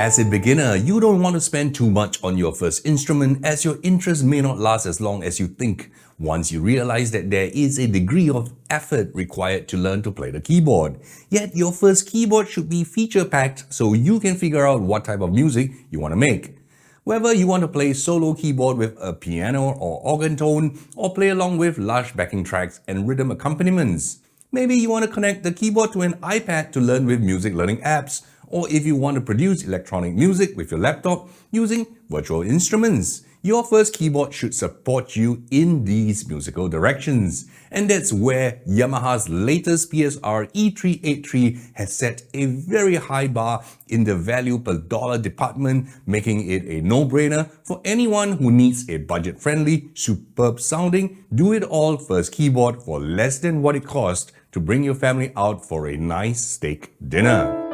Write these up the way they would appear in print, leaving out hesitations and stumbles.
As a beginner, you don't want to spend too much on your first instrument as your interest may not last as long as you think once you realize that there is a degree of effort required to learn to play the keyboard. Yet your first keyboard should be feature-packed so you can figure out what type of music you want to make. Whether you want to play solo keyboard with a piano or organ tone, or play along with lush backing tracks and rhythm accompaniments. Maybe you want to connect the keyboard to an iPad to learn with music learning apps, or if you want to produce electronic music with your laptop using virtual instruments. Your first keyboard should support you in these musical directions. And that's where Yamaha's latest PSR-E383 has set a very high bar in the value per dollar department, making it a no-brainer for anyone who needs a budget-friendly, superb sounding, do-it-all first keyboard for less than what it costs to bring your family out for a nice steak dinner.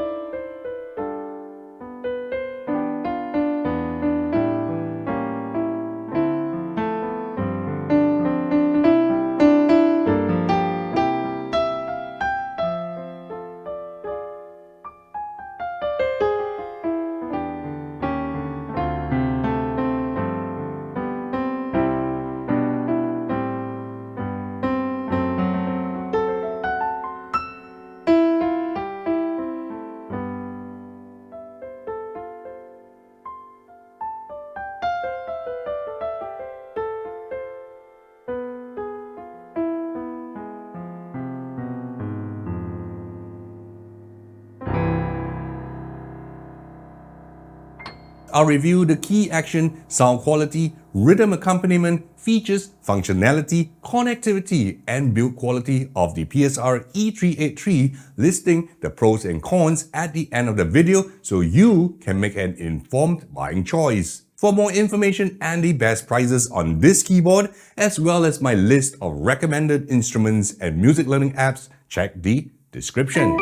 I'll review the key action, sound quality, rhythm accompaniment, features, functionality, connectivity, and build quality of the PSR-E383, listing the pros and cons at the end of the video so you can make an informed buying choice. For more information and the best prices on this keyboard, as well as my list of recommended instruments and music learning apps, check the description.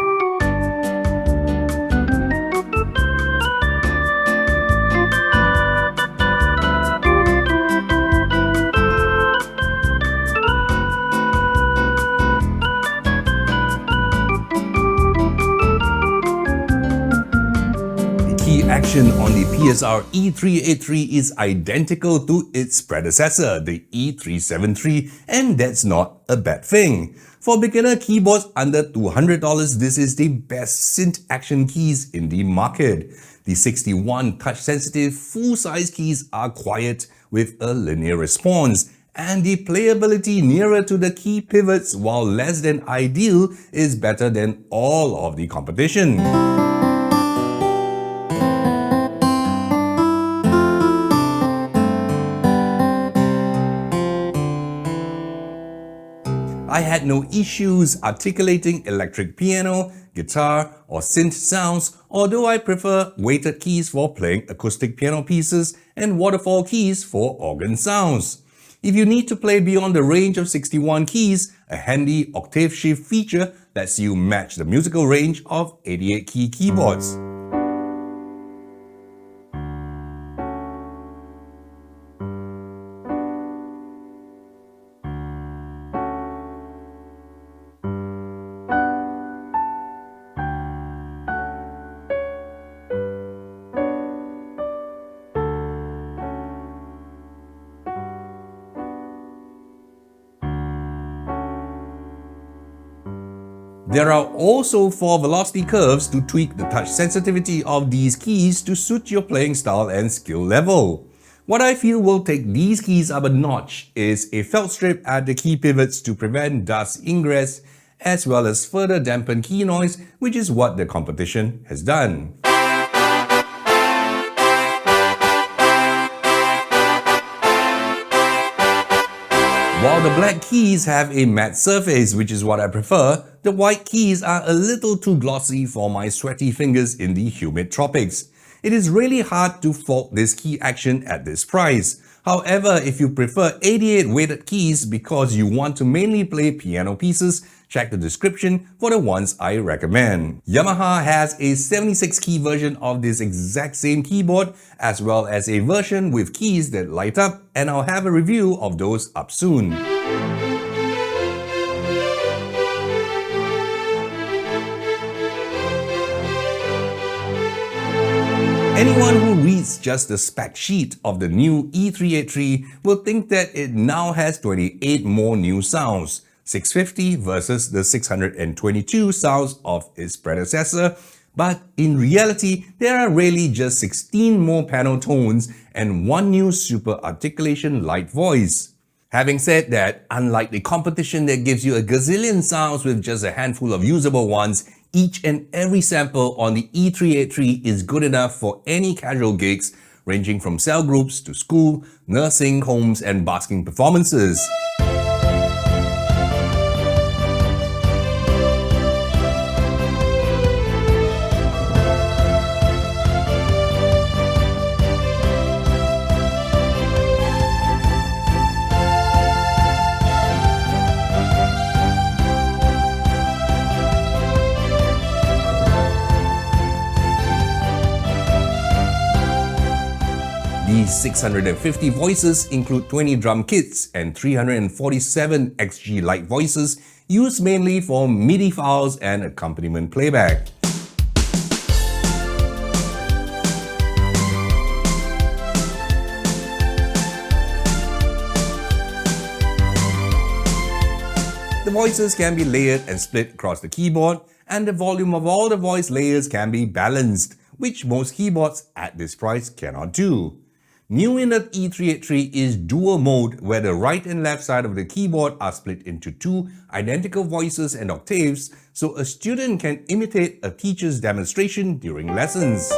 Action on the PSR-E383 is identical to its predecessor, the E373, and that's not a bad thing. For beginner keyboards under $200, this is the best synth action keys in the market. The 61 touch-sensitive full-size keys are quiet with a linear response, and the playability nearer to the key pivots, while less than ideal, is better than all of the competition. I had no issues articulating electric piano, guitar, or synth sounds, although I prefer weighted keys for playing acoustic piano pieces and waterfall keys for organ sounds. If you need to play beyond the range of 61 keys, a handy octave shift feature lets you match the musical range of 88 key keyboards. There are also 4 velocity curves to tweak the touch sensitivity of these keys to suit your playing style and skill level. What I feel will take these keys up a notch is a felt strip at the key pivots to prevent dust ingress, as well as further dampen key noise, which is what the competition has done. While the black keys have a matte surface, which is what I prefer, the white keys are a little too glossy for my sweaty fingers in the humid tropics. It is really hard to fault this key action at this price. However, if you prefer 88 weighted keys because you want to mainly play piano pieces, check the description for the ones I recommend. Yamaha has a 76 key version of this exact same keyboard, as well as a version with keys that light up, and I'll have a review of those up soon. Anyone who reads just the spec sheet of the new E383 will think that it now has 28 more new sounds, 650 versus the 622 sounds of its predecessor, but in reality, there are really just 16 more panel tones and one new super articulation light voice. Having said that, unlike the competition that gives you a gazillion sounds with just a handful of usable ones, each and every sample on the E383 is good enough for any casual gigs, ranging from cell groups to school, nursing homes and basking performances. These 650 voices include 20 drum kits and 347 XG light voices used mainly for MIDI files and accompaniment playback. The voices can be layered and split across the keyboard, and the volume of all the voice layers can be balanced, which most keyboards at this price cannot do. New in the E383 is dual mode, where the right and left side of the keyboard are split into two identical voices and octaves, so a student can imitate a teacher's demonstration during lessons.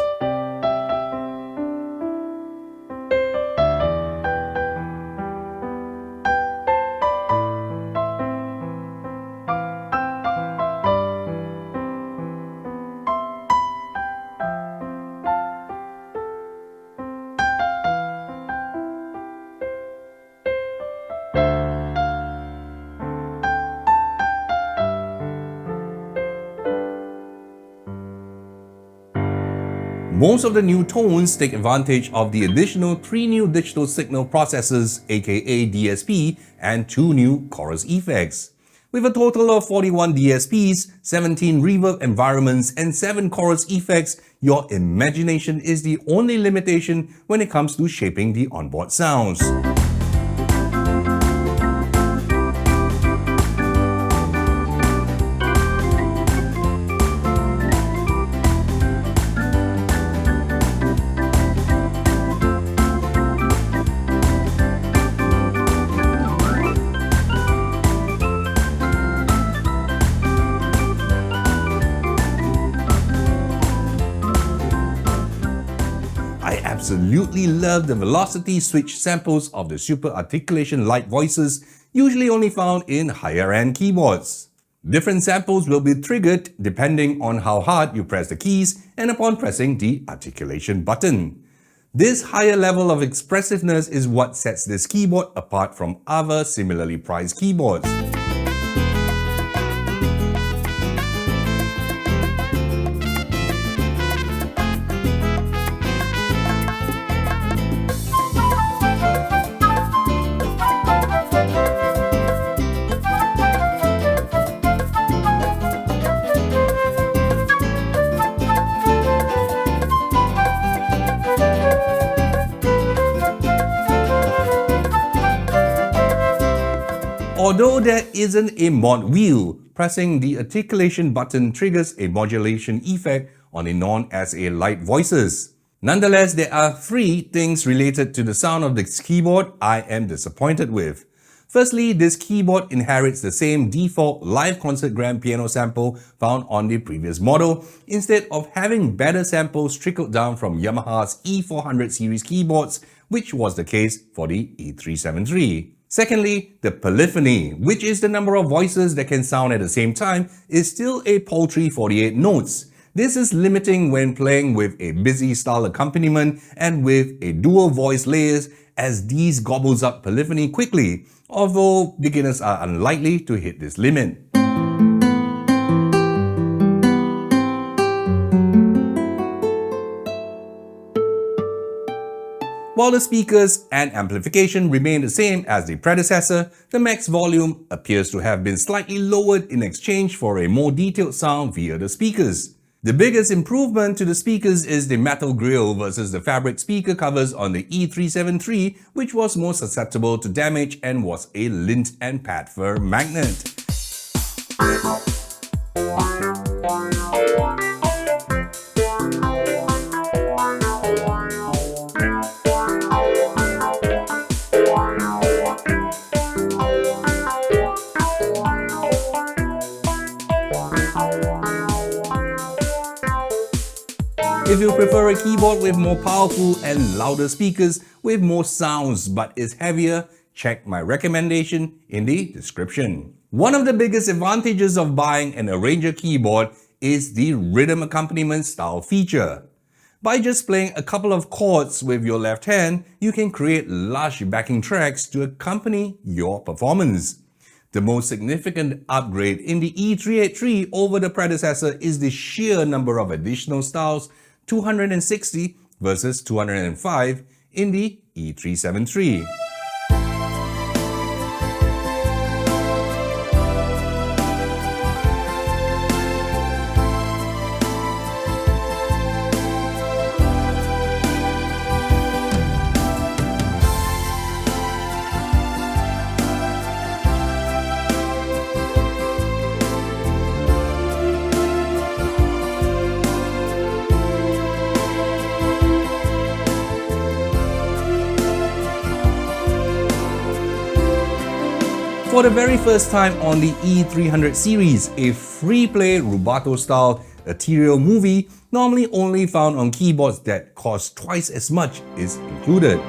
Most of the new tones take advantage of the additional 3 new digital signal processors, aka DSP, and 2 new chorus effects. With a total of 41 DSPs, 17 reverb environments, and 7 chorus effects, your imagination is the only limitation when it comes to shaping the onboard sounds. I absolutely love the velocity switch samples of the super articulation light voices, usually only found in higher-end keyboards. Different samples will be triggered depending on how hard you press the keys and upon pressing the articulation button. This higher level of expressiveness is what sets this keyboard apart from other similarly priced keyboards. Although there isn't a mod wheel, pressing the articulation button triggers a modulation effect on the non-SA light voices. Nonetheless, there are 3 things related to the sound of this keyboard I am disappointed with. Firstly, this keyboard inherits the same default live concert grand piano sample found on the previous model, instead of having better samples trickled down from Yamaha's E400 series keyboards, which was the case for the E373. Secondly, the polyphony, which is the number of voices that can sound at the same time, is still a paltry 48 notes. This is limiting when playing with a busy style accompaniment and with a dual voice layers, as these gobbles up polyphony quickly, although beginners are unlikely to hit this limit. While the speakers and amplification remain the same as the predecessor, the max volume appears to have been slightly lowered in exchange for a more detailed sound via the speakers. The biggest improvement to the speakers is the metal grille versus the fabric speaker covers on the E373, which was more susceptible to damage and was a lint and pad fur magnet. If you prefer a keyboard with more powerful and louder speakers with more sounds but is heavier, check my recommendation in the description. One of the biggest advantages of buying an arranger keyboard is the rhythm accompaniment style feature. By just playing a couple of chords with your left hand, you can create lush backing tracks to accompany your performance. The most significant upgrade in the E383 over the predecessor is the sheer number of additional styles, 260 versus 205 in the E373. For the very first time on the E300 series, a free-play rubato-style ethereal movie, normally only found on keyboards that cost twice as much, is included.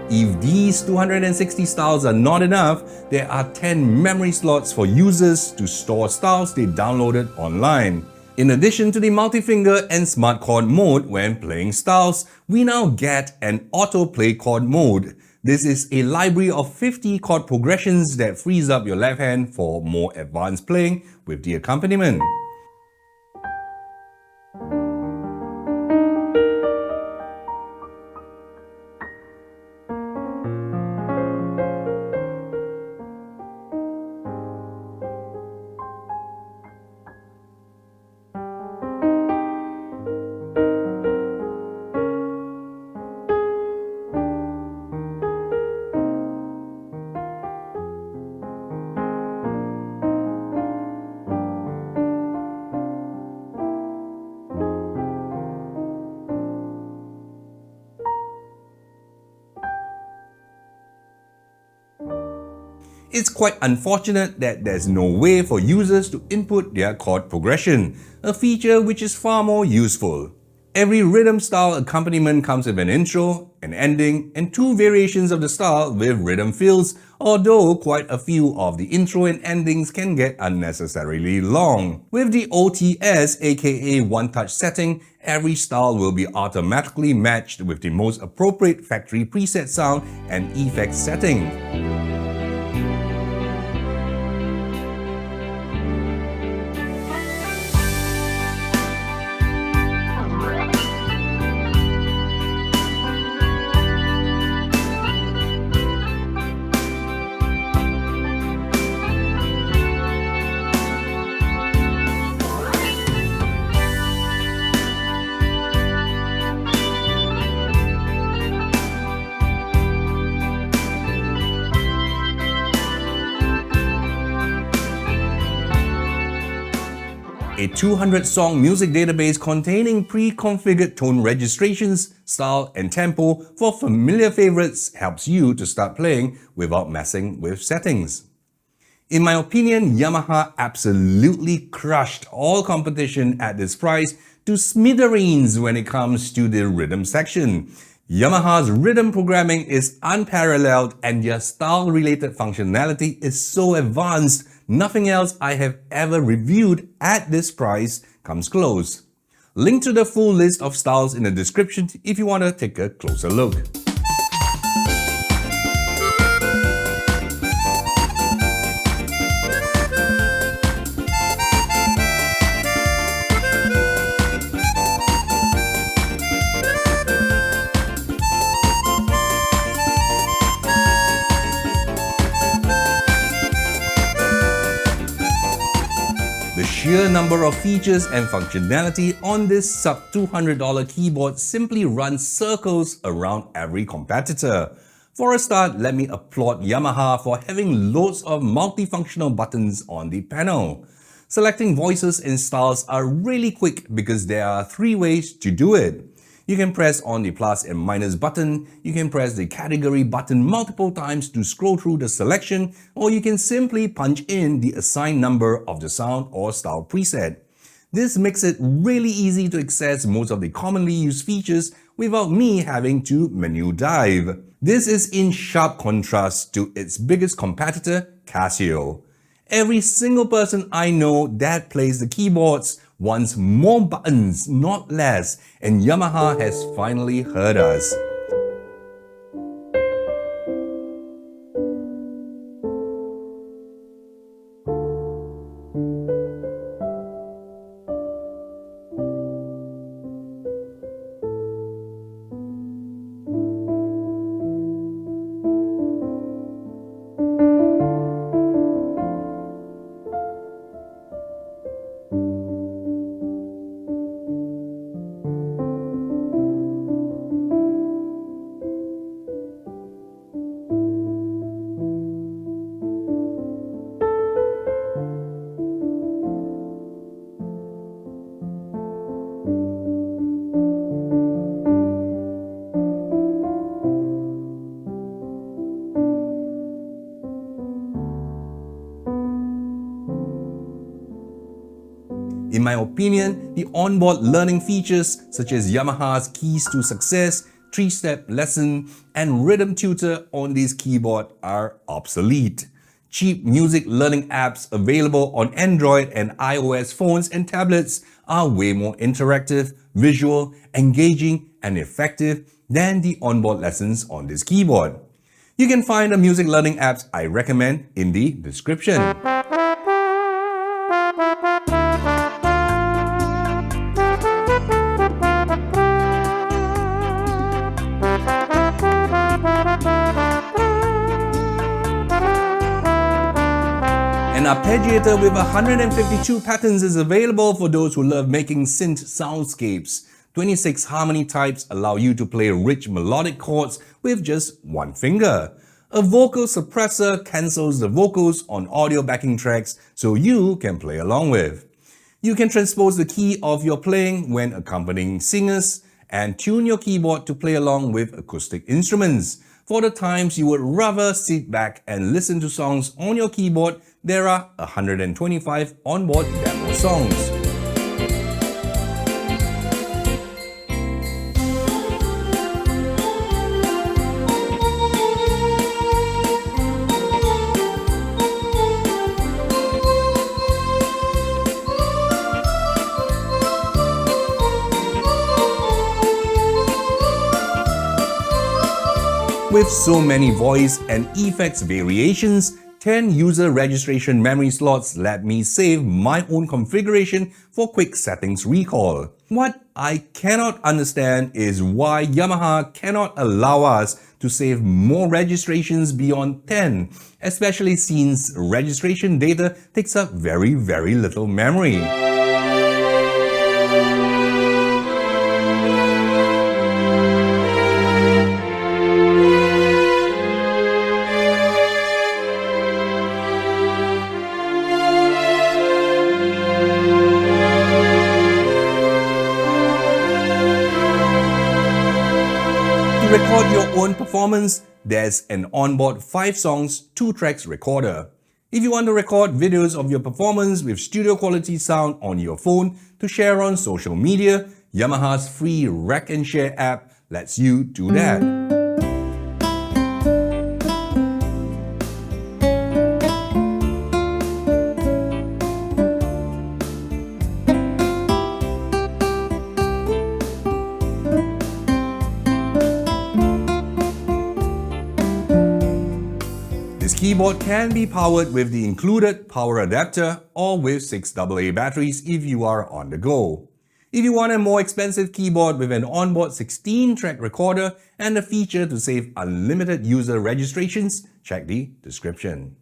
If these 260 styles are not enough, there are 10 memory slots for users to store styles they downloaded online. In addition to the multi-finger and smart chord mode when playing styles, we now get an auto-play chord mode. This is a library of 50 chord progressions that frees up your left hand for more advanced playing with the accompaniment. It's quite unfortunate that there's no way for users to input their chord progression, a feature which is far more useful. Every rhythm style accompaniment comes with an intro, an ending, and 2 variations of the style with rhythm fills, although quite a few of the intro and endings can get unnecessarily long. With the OTS aka One Touch setting, every style will be automatically matched with the most appropriate factory preset sound and effects setting. A 200-song music database containing pre-configured tone registrations, style, and tempo for familiar favorites helps you to start playing without messing with settings. In my opinion, Yamaha absolutely crushed all competition at this price to smithereens when it comes to the rhythm section. Yamaha's rhythm programming is unparalleled and their style-related functionality is so advanced, nothing else I have ever reviewed at this price comes close. Link to the full list of styles in the description if you want to take a closer look. The sheer number of features and functionality on this sub $200 keyboard simply runs circles around every competitor. For a start, let me applaud Yamaha for having loads of multifunctional buttons on the panel. Selecting voices and styles are really quick because there are 3 ways to do it. You can press on the plus and minus button, you can press the category button multiple times to scroll through the selection, or you can simply punch in the assigned number of the sound or style preset. This makes it really easy to access most of the commonly used features without me having to menu dive. This is in sharp contrast to its biggest competitor, Casio. Every single person I know that plays the keyboards wants more buttons, not less, and Yamaha has finally heard us. In my opinion, the onboard learning features such as Yamaha's Keys to Success, 3-step lesson, and rhythm tutor on this keyboard are obsolete. Cheap music learning apps available on Android and iOS phones and tablets are way more interactive, visual, engaging, and effective than the onboard lessons on this keyboard. You can find the music learning apps I recommend in the description. An arpeggiator with 152 patterns is available for those who love making synth soundscapes. 26 harmony types allow you to play rich melodic chords with just one finger. A vocal suppressor cancels the vocals on audio backing tracks so you can play along with. You can transpose the key of your playing when accompanying singers and tune your keyboard to play along with acoustic instruments. For the times you would rather sit back and listen to songs on your keyboard, there are 125 onboard demo songs. With so many voice and effects variations, 10 user registration memory slots let me save my own configuration for quick settings recall. What I cannot understand is why Yamaha cannot allow us to save more registrations beyond 10, especially since registration data takes up very little memory. performance, there's an onboard 5 songs, 2 tracks recorder. If you want to record videos of your performance with studio quality sound on your phone to share on social media, Yamaha's free Rec and Share app lets you do that. This keyboard can be powered with the included power adapter or with 6 AA batteries if you are on the go. If you want a more expensive keyboard with an onboard 16-track recorder and a feature to save unlimited user registrations, check the description.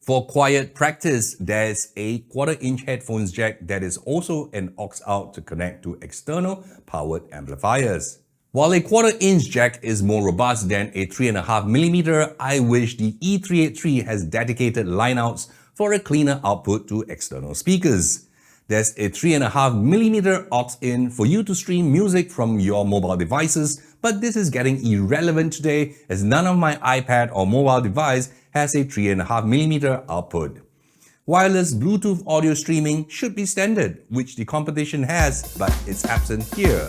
For quiet practice, there's a 1/4-inch headphones jack that is also an aux out to connect to external powered amplifiers. While a 1/4-inch jack is more robust than a 3.5mm, I wish the E383 has dedicated lineouts for a cleaner output to external speakers. There's a 3.5mm aux-in for you to stream music from your mobile devices, but this is getting irrelevant today as none of my iPad or mobile device has a 3.5mm output. Wireless Bluetooth audio streaming should be standard, which the competition has, but it's absent here.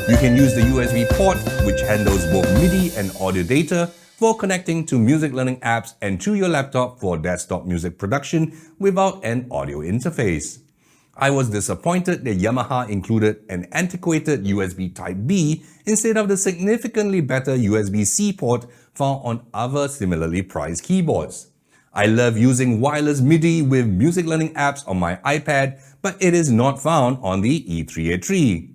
You can use the USB port, which handles both MIDI and audio data, for connecting to music learning apps and to your laptop for desktop music production without an audio interface. I was disappointed that Yamaha included an antiquated USB Type-B instead of the significantly better USB-C port found on other similarly priced keyboards. I love using wireless MIDI with music learning apps on my iPad, but it is not found on the E383.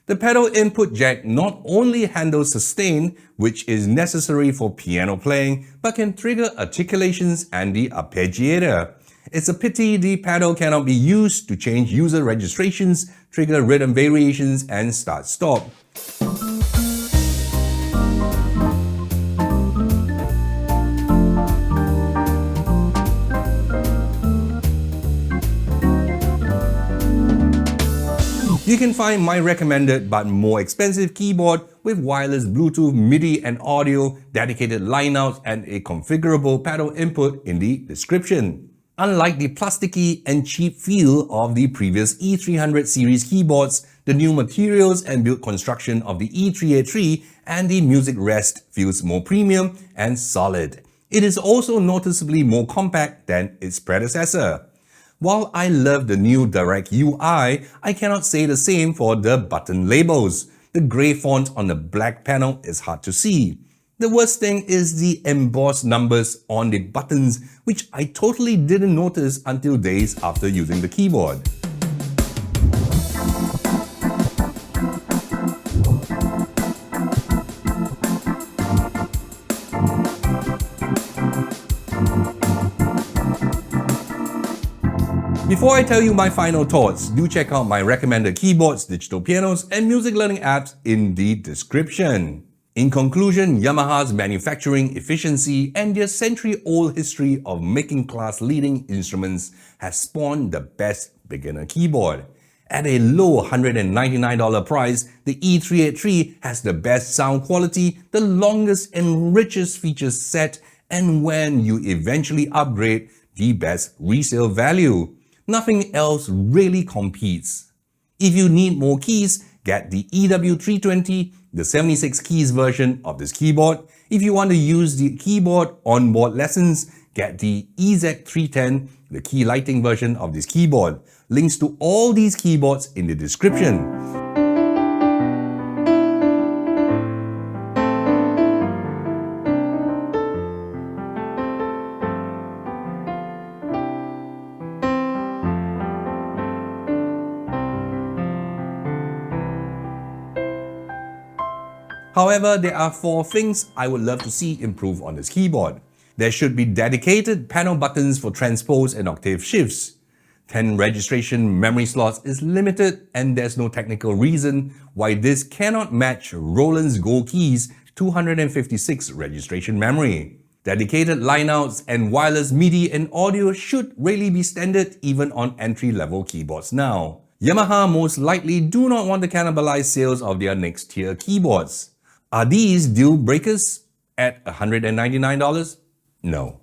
The pedal input jack not only handles sustain, which is necessary for piano playing, but can trigger articulations and the arpeggiator. It's a pity the pedal cannot be used to change user registrations, trigger rhythm variations, and start-stop. You can find my recommended but more expensive keyboard with wireless Bluetooth, MIDI and audio, dedicated lineouts and a configurable pedal input in the description. Unlike the plasticky and cheap feel of the previous E300 series keyboards, the new materials and build construction of the E383 and the music rest feels more premium and solid. It is also noticeably more compact than its predecessor. While I love the new direct UI, I cannot say the same for the button labels. The grey font on the black panel is hard to see. The worst thing is the embossed numbers on the buttons, which I totally didn't notice until days after using the keyboard. Before I tell you my final thoughts, do check out my recommended keyboards, digital pianos, and music learning apps in the description. In conclusion, Yamaha's manufacturing efficiency and their century-old history of making class-leading instruments has spawned the best beginner keyboard. At a low $199 price, the E383 has the best sound quality, the longest and richest features set, and when you eventually upgrade, the best resale value. Nothing else really competes. If you need more keys, get the EW320, the 76 keys version of this keyboard. If you want to use the keyboard onboard lessons, get the EZ310, the key lighting version of this keyboard. Links to all these keyboards in the description. However, there are 4 things I would love to see improve on this keyboard. There should be dedicated panel buttons for transpose and octave shifts. 10 registration memory slots is limited, and there's no technical reason why this cannot match Roland's Go Keys 256 registration memory. Dedicated lineouts and wireless MIDI and audio should really be standard even on entry-level keyboards now. Yamaha most likely do not want to cannibalize sales of their next tier keyboards. Are these deal breakers at $199? No.